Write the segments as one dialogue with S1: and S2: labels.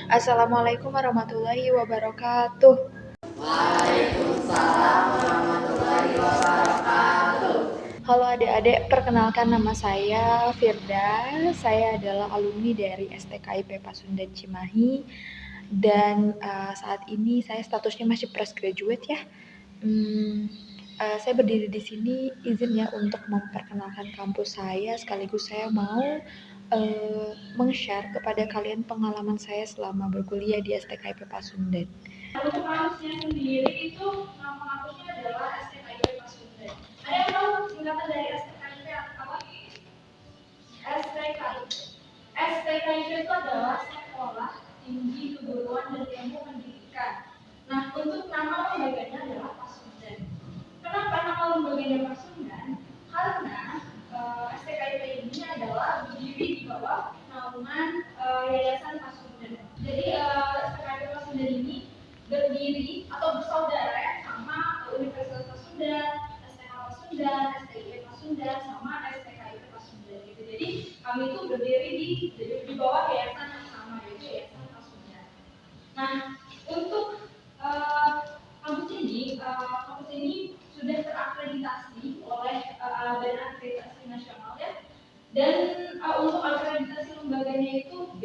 S1: Assalamualaikum warahmatullahi wabarakatuh. Halo adik-adik, perkenalkan nama saya Firda. Saya adalah alumni dari STKIP Pasundan Cimahi dan saat ini saya statusnya masih fresh graduate ya. Saya berdiri di sini izin ya untuk memperkenalkan kampus saya, sekaligus saya mau meng-share kepada kalian pengalaman saya selama berkuliah di STKIP Pasundan. Untuk kampusnya sendiri itu nama kampusnya adalah STKIP Pasundan. Ada yang tahu singkatan dari STKIP apa? STKIP. STKIP itu adalah Sekolah Tinggi Keguruan dan Ilmu Pendidikan. Nah, untuk nama lembaganya adalah Pasundan. Kenapa nama lembaganya Pasundan? Karena STKIP ini adalah berdiri di bawah naungan Yayasan Pasundan. Jadi STKIP Pasundan ini berdiri atau bersaudara sama Universitas Pasundan, STH Pasundan, STIP Pasundan, sama STKIP Pasundan gitu. Jadi kami itu berdiri di bawah yayasan yang sama, yaitu Yayasan Pasundan. Nah, untuk kampus ini sudah terakreditasi oleh Badan Akreditasi Nasional ya. Dan untuk akreditasi lembaganya itu B,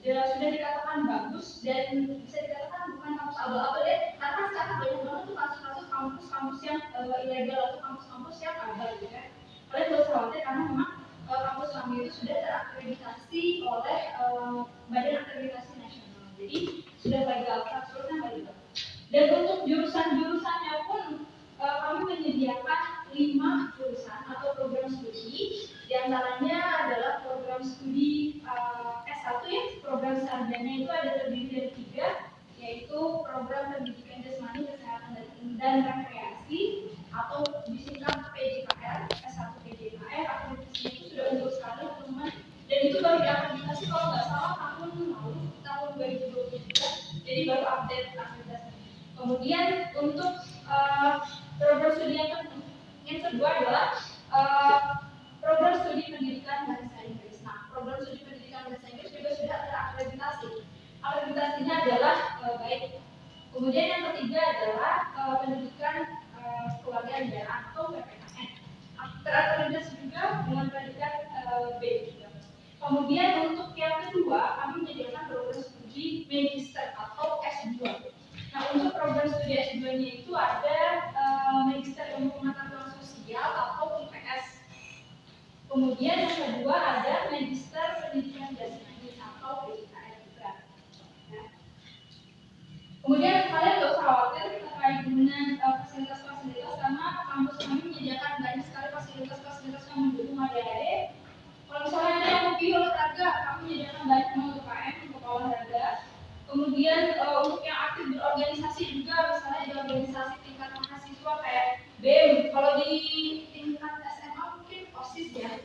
S1: sudah dikatakan bagus dan bisa dikatakan bukan kampus abal-abal ya, karena sekarang banyak banget tuh kasus-kasus kampus-kampus yang ilegal atau kampus-kampus yang abal gitu ya. Kalian gak usah khawatir karena memang kampus kami itu sudah terakreditasi oleh Badan Akreditasi Nasional. Jadi sudah legal, seluruhnya legal. Dan untuk jurusan-jurusannya pun kami menyediakan 5 jurusan atau program studi. Di antaranya adalah program studi S1 ya, program sarjana itu ada terdiri dari 3, yaitu program pendidikan jasmani, kesehatan dan rekreasi atau disingkat PJKR, S1 PJKR. Akreditasinya itu sudah unggul sekali teman-teman, dan itu baru diakreditasi kalau nggak salah tahun lalu, tahun 2023, jadi baru update akreditasi. Kemudian untuk program studi yang kedua adalah program studi pendidikan bahasa Inggris. Nah, program studi pendidikan bahasa Inggris juga sudah terakreditasi. Akreditasinya adalah baik. Kemudian yang ketiga adalah pendidikan keluarga negaraan atau PPKN. Terakreditasi juga dengan predikat B. Kemudian untuk yang kedua, kami menyediakan program studi magister atau S2. Nah, untuk program studi S2-nya itu ada magister ilmu pengetahuan sosial atau UPS. Kemudian yang kedua ada magister pendidikan jasmani atau PJKR juga. Ya. Kemudian kalian gak usah khawatir terkait dengan fasilitas-fasilitas karena kampus kami menyediakan banyak sekali fasilitas-fasilitas yang mendukung adik-adik. Kalau misalnya ada yang hobi olahraga, kami menyediakan banyak UKM untuk olahraga. Kemudian untuk yang aktif berorganisasi juga, misalnya di organisasi tingkat mahasiswa kayak BEM. Kalau di tingkat SMA mungkin OSIS ya.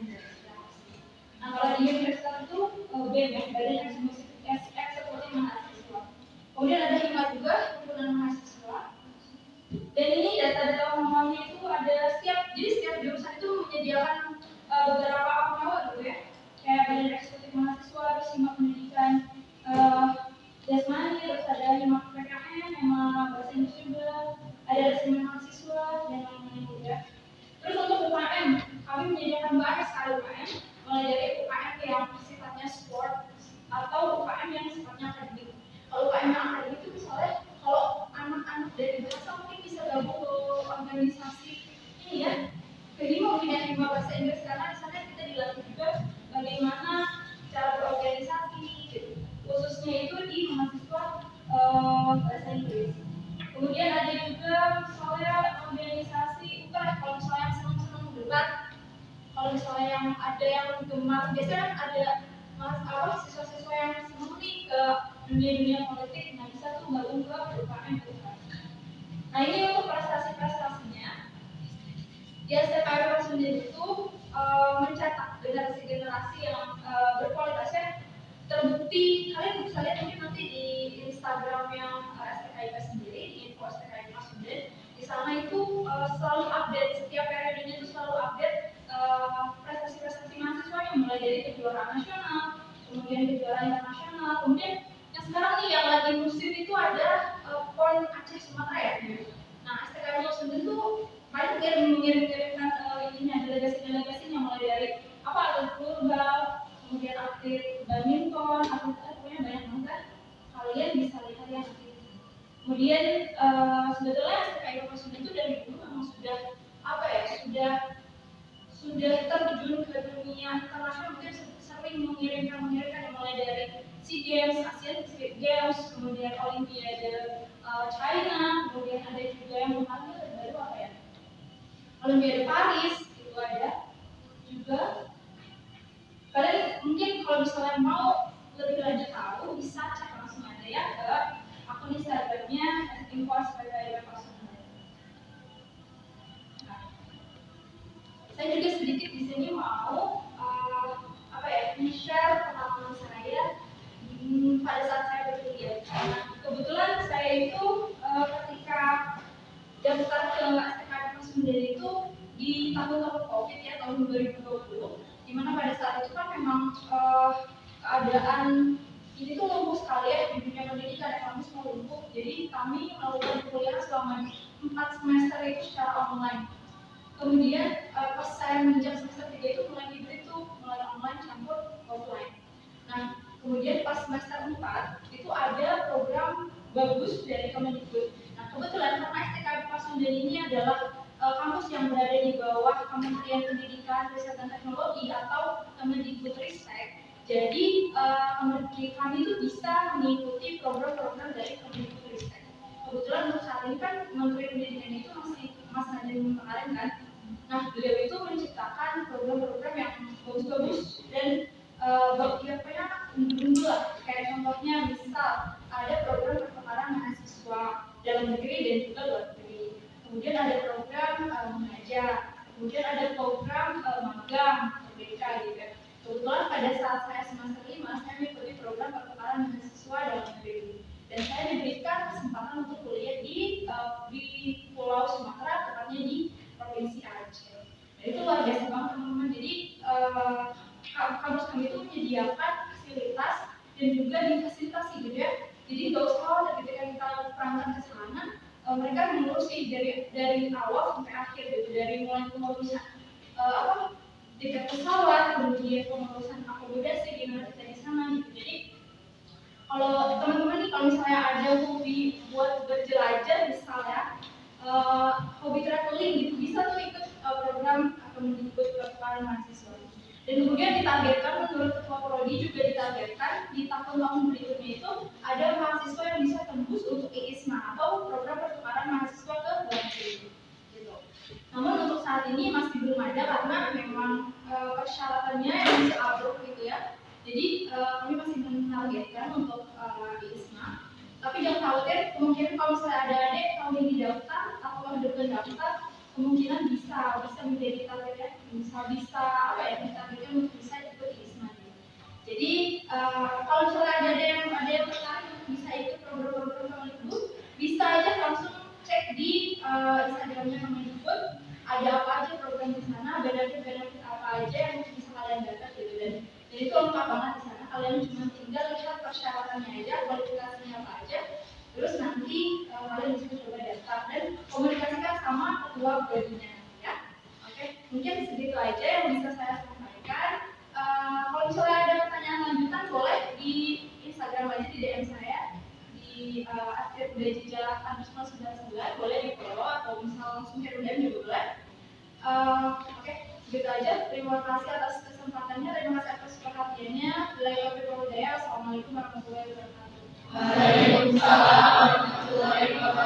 S1: Nah, kalau di universitas itu BEM ya, Badan Eksekutif Mahasiswa. Kemudian ada HIMA juga, himpunan mahasiswa. Dan ini data-data umumnya itu ada setiap jurusan itu menyediakan beberapa awal gitu ya, kayak Badan Eksekutif Mahasiswa, terus HIMA pendidikan jasmani, terus ada HIMA PPKN, HIMA bahasa Inggris juga, ada resume mahasiswa dan lain-lain juga. Terus untuk UKM, kami menyediakan banyak sekali UKM, mulai dari UKM yang sifatnya sport atau UKM yang sifatnya akademik. Kalau UKM yang akademik itu misalnya kalau anak-anak dari bahasa mungkin bisa gabung ke organisasi ini ya, jadi mau pindah HIMA bahasa Inggris karena di sana kita dilatih juga bagaimana cara berorganisasi gitu. Khususnya itu di mahasiswa bahasa Inggris. Kemudian ada juga misalnya organisasi UKM, kalau misalnya yang senang-senang debat, kalau misalnya yang ada yang gemar, biasanya ada siswa-siswa yang senang nih ke dunia politik, nah bisa tuh gabung ke UKM. Nah, ini untuk prestasi-prestasinya. Ya, STKIP Pasundan itu mencetak generasi-generasi yang berkualitasnya terbukti. Kalian bisa lihat mungkin nanti di Instagram yang STKIP sendiri, di info STKIP Pasundan. Di sana itu selalu update, setiap periodenya itu selalu update prestasi-prestasi mahasiswanya, mulai dari kejuaraan nasional, kemudian kejuaraan internasional, kemudian Yang sekarang nih yang lagi musim itu ada PON Aceh Sumatera ya. Nah, STKM 09 itu paling mengirimkan ininya delegasi-delegasinya mulai dari apa atlet futsal, kemudian atlet badminton, atlet pokoknya banyak banget. Kalian bisa lihat ya nanti. Kemudian sebetulnya STKM 09 itu dari dulu memang sudah apa ya, sudah terjun ke dunia internasional, mungkin sering mengirimkan yang mulai dari SEA Games, Asian Games, kemudian Olimpiade China, kemudian ada juga yang mengambil baru apa ya, Olimpiade Paris itu ada juga. Kalian mungkin kalau misalnya mau lebih lanjut tahu bisa cek langsung aja ya ke akun Instagramnya @info_spkib. Saya juga sedikit di sini mau apa ya, share pengalaman saya pada saat saya berkuliah. Nah, kebetulan saya itu ketika daftar ke STKM 09 itu di tahun-tahun COVID ya, tahun 2020, dimana pada saat itu kan memang keadaan ini tuh lumpuh sekali ya di dunia pendidikan, kami semua lumpuh. Jadi kami melakukan kuliah selama 4 semester itu secara online. Kemudian pas saya menginjak semester 3 itu mulai hibrid tuh, mulai online campur offline. Nah, kemudian pas semester 4 itu ada program bagus dari Kemendikbud. Nah, kebetulan karena STKB 09 ini adalah kampus yang berada di bawah Kementerian Pendidikan, Riset dan Teknologi atau Kemendikbudristek. Jadi kami itu bisa mengikuti program-program dari Kemendikbudristek. Kebetulan untuk saat ini kan Menteri Pendidikan itu masih Mas Nadiem kemarin kan. Nah, beliau itu menciptakan program-program yang bagus-bagus dan berkira-kira unggul lah. Kayak contohnya misal ada program pertukaran mahasiswa dalam negeri dan juga luar negeri. Kemudian ada program mengajar. Kemudian ada program magang PBK gitu. Kebetulan pada saat saya semester 5, saya mengikuti program pertukaran mahasiswa dalam negeri. Dan saya diberikan kesempatan untuk kuliah di Pulau Sumatera, tepatnya di Provinsi Aceh. Nah, itu luar biasa banget teman-teman. Jadi kampus kami itu menyediakan fasilitas dan juga difasilitasi gitu ya. Jadi nggak usah khawatir ketika kita perangkat ke sana, mereka mengurusi dari awal sampai akhir gitu, dari mulai pengurusan tiket pesawat, kemudian pengurusan akomodasi gimana kita di sana gitu. Jadi kalau teman-teman nih, kalau misalnya ada hobi buat berjelajah misalnya hobi traveling gitu, bisa tuh ikut program Kemendikbud pertukaran mahasiswa. Dan kemudian ditargetkan menurut Ketua Prodi juga ditargetkan di tahun-tahun berikutnya itu ada mahasiswa yang bisa tembus untuk IISMA atau program pertukaran mahasiswa ke luar negeri. Gitu. Namun untuk saat ini masih belum ada karena memang persyaratannya yang masih abruk gitu ya. Jadi kami masih menargetkan untuk IISMA. Tapi jangan khawatir, kemungkinan kalau misalnya ada adik tahun ini daftar atau depan daftar, kemungkinan bisa menjadi target ya, bisa apa ya, targetnya untuk bisa ikut IISMA. Jadi kalau misalnya ada yang tertarik untuk bisa ikut program-program Kemendikbud, bisa aja langsung cek di Instagramnya Kemendikbud, ada apa aja program di sana, benefit apa aja yang bisa kalian dapat gitu. Dan itu lengkap banget di sana. Kalian cuma tinggal lihat persyaratannya aja, kualifikasinya apa aja, terus nanti kalian bisa coba daftar dan komunikasikan sama ketua prodinya ya. Oke, mungkin segitu aja yang bisa saya sampaikan. Kalau misalnya ada pertanyaan lanjutan boleh di Instagram aja, di DM saya di @bejija_999, boleh di follow atau misal langsung kirim DM juga boleh. Oke, segitu aja. Terima kasih atas kesempatannya, terima kasih atas perhatiannya. Assalamualaikum warahmatullahi wabarakatuh.
S2: Waalaikumsalam warahmatullahi wabarakatuh.